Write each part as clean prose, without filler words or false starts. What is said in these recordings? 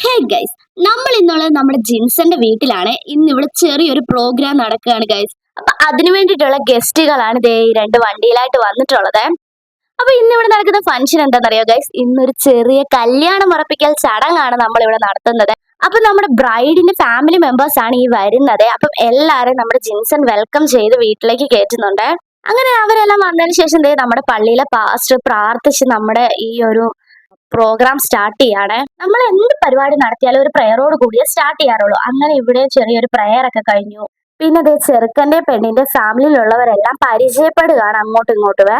Hey guys, നമ്മൾ ഇന്നുള്ളത് നമ്മുടെ ജിൻസന്റെ വീട്ടിലാണ്. ഇന്ന് ഇവിടെ ചെറിയൊരു പ്രോഗ്രാം നടക്കുകയാണ് ഗൈസ്. അപ്പൊ അതിനു വേണ്ടിയിട്ടുള്ള ഗസ്റ്റുകളാണ് ദേ ഈ രണ്ട് വണ്ടിയിലായിട്ട് വന്നിട്ടുള്ളത്. അപ്പൊ ഇന്ന് ഇവിടെ നടക്കുന്ന ഫംഗ്ഷൻ എന്താണെന്നറിയോ ഗൈസ്? ഇന്നൊരു ചെറിയ കല്യാണം ഉറപ്പിക്കൽ ചടങ്ങാണ് നമ്മൾ ഇവിടെ നടത്തുന്നത്. അപ്പൊ നമ്മുടെ ബ്രൈഡിന്റെ ഫാമിലി മെമ്പേഴ്സ് ആണ് ഈ വരുന്നത്. അപ്പം എല്ലാരും നമ്മുടെ ജിൻസൺ വെൽക്കം ചെയ്ത് വീട്ടിലേക്ക് കയറ്റുന്നുണ്ട്. അങ്ങനെ അവരെല്ലാം വന്നതിന് ശേഷം ദേ നമ്മുടെ പള്ളിയിലെ പാസ്റ്റർ പ്രാർത്ഥിച്ച് നമ്മുടെ ഈ ഒരു പ്രോഗ്രാം സ്റ്റാർട്ട് ചെയ്യാണ്. നമ്മൾ എന്ത് പരിപാടി നടത്തിയാലും ഒരു പ്രയറോട് കൂടിയേ സ്റ്റാർട്ട് ചെയ്യാറുള്ളൂ. അങ്ങനെ ഇവിടെ ചെറിയൊരു പ്രയർ ഒക്കെ കഴിഞ്ഞു. പിന്നെ ദേ ചെറുക്കന്റെ പെണ്ണിന്റെ ഫാമിലിയിലുള്ളവരെല്ലാം പരിചയപ്പെടുകയാണ് അങ്ങോട്ടും ഇങ്ങോട്ടും.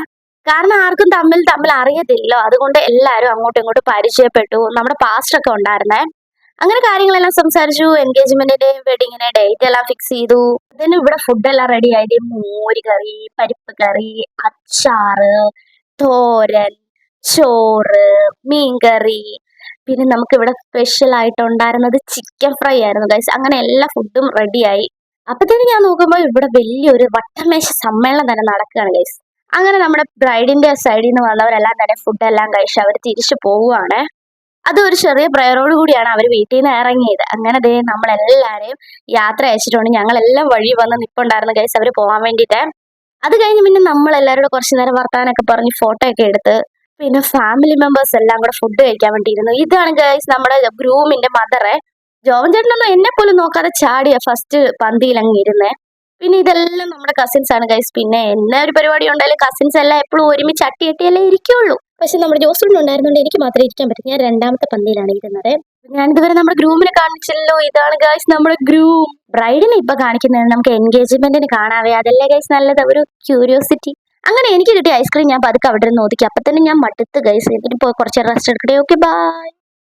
കാരണം ആർക്കും തമ്മിൽ തമ്മിൽ അറിയത്തില്ലല്ലോ, അതുകൊണ്ട് എല്ലാവരും അങ്ങോട്ടും ഇങ്ങോട്ടും പരിചയപ്പെട്ടു. നമ്മുടെ പാസ്റ്റർ ഒക്കെ ഉണ്ടായിരുന്നേ. അങ്ങനെ കാര്യങ്ങളെല്ലാം സംസാരിച്ചു. എൻഗേജ്മെന്റിന്റെ വെഡിങ്ങിന്റെ ഡേറ്റ് എല്ലാം ഫിക്സ് ചെയ്തു. അതിന് ഇവിടെ ഫുഡ് എല്ലാം റെഡി ആയിട്ട് മോര് കറി, പരിപ്പ് കറി, അച്ചാറ്, തോരൻ, ചോറ്, മീൻകറി, പിന്നെ നമുക്ക് ഇവിടെ സ്പെഷ്യൽ ആയിട്ട് ഉണ്ടായിരുന്നത് ചിക്കൻ ഫ്രൈ ആയിരുന്നു ഗൈസ്. അങ്ങനെ എല്ലാ ഫുഡും റെഡിയായി. അപ്പത്തേനും ഞാൻ നോക്കുമ്പോൾ ഇവിടെ വലിയൊരു വട്ടമേശ സമ്മേളനം തന്നെ നടക്കുകയാണ് ഗൈസ്. അങ്ങനെ നമ്മുടെ ബ്രൈഡിന്റെ സൈഡിൽ നിന്ന് വന്നവരെല്ലാം തന്നെ ഫുഡ് എല്ലാം കഴിച്ച് അവർ തിരിച്ചു പോവുകയാണ്. അത് ഒരു ചെറിയ പ്രയറോട് കൂടിയാണ് അവർ വീട്ടിൽ നിന്ന് ഇറങ്ങിയത്. അങ്ങനെ ദേ നമ്മളെല്ലാരെയും യാത്ര അയച്ചിട്ടുണ്ട്. ഞങ്ങളെല്ലാം വഴി വന്ന് നിപ്പുണ്ടായിരുന്നു ഗൈസ് അവർ പോകാൻ വേണ്ടിയിട്ട്. അത് കഴിഞ്ഞ് പിന്നെ നമ്മളെല്ലാവരോടും കുറച്ചു നേരം വർത്താനൊക്കെ പറഞ്ഞ് ഫോട്ടോ ഒക്കെ എടുത്ത് പിന്നെ ഫാമിലി മെമ്പേഴ്സ് എല്ലാം കൂടെ ഫുഡ് കഴിക്കാൻ വേണ്ടിയിരുന്നു. ഇതാണ് ഗൈസ് നമ്മുടെ ഗ്രൂമിന്റെ മദറെ. ജോവൻ ചേട്ടനൊന്നും എന്നെ പോലും നോക്കാതെ ചാടിയ ഫസ്റ്റ് പന്തിയിൽ അങ്ങ് ഇരുന്നേ. പിന്നെ ഇതെല്ലാം നമ്മുടെ കസിൻസ് ആണ് ഗൈസ്. പിന്നെ എന്നെ ഒരു പരിപാടി ഉണ്ടായാലും കസിൻസ് എല്ലാം എപ്പോഴും ഒരുമിച്ച് ചട്ടിയല്ലേ ഇരിക്കുള്ളൂ. പക്ഷെ നമ്മുടെ ജോസൂൺ ഉണ്ടായിരുന്നോണ്ട് എനിക്ക് മാത്രമേ ഇരിക്കാൻ പറ്റും. ഞാൻ രണ്ടാമത്തെ പന്തിയിലാണ് ഇരുന്നത്. ഞാൻ ഇതുവരെ നമ്മുടെ ഗ്രൂമിനെ കാണിച്ചല്ലോ. ഇതാണ് ഗൈസ് നമ്മുടെ ഗ്രൂം. ബ്രൈഡിനെ ഇപ്പൊ കാണിക്കുന്നത് നമുക്ക് എൻഗേജ്മെന്റിന് കാണാവേ. അതല്ലേ ഗൈസ് നല്ലത്, ഒരു ക്യൂരിയോസിറ്റി. അങ്ങനെ എനിക്ക് കിട്ടിയ ഐസ്ക്രീം ഞാൻ പതുക്കെ അവിടെ നിന്ന് ഒതുക്കി. അപ്പൊ തന്നെ ഞാൻ മടുത്ത് ഗൈസ്. എന്നിട്ട് പോയി കുറച്ച് റെസ്റ്റ് എടുക്കട്ടെ. Okay bye.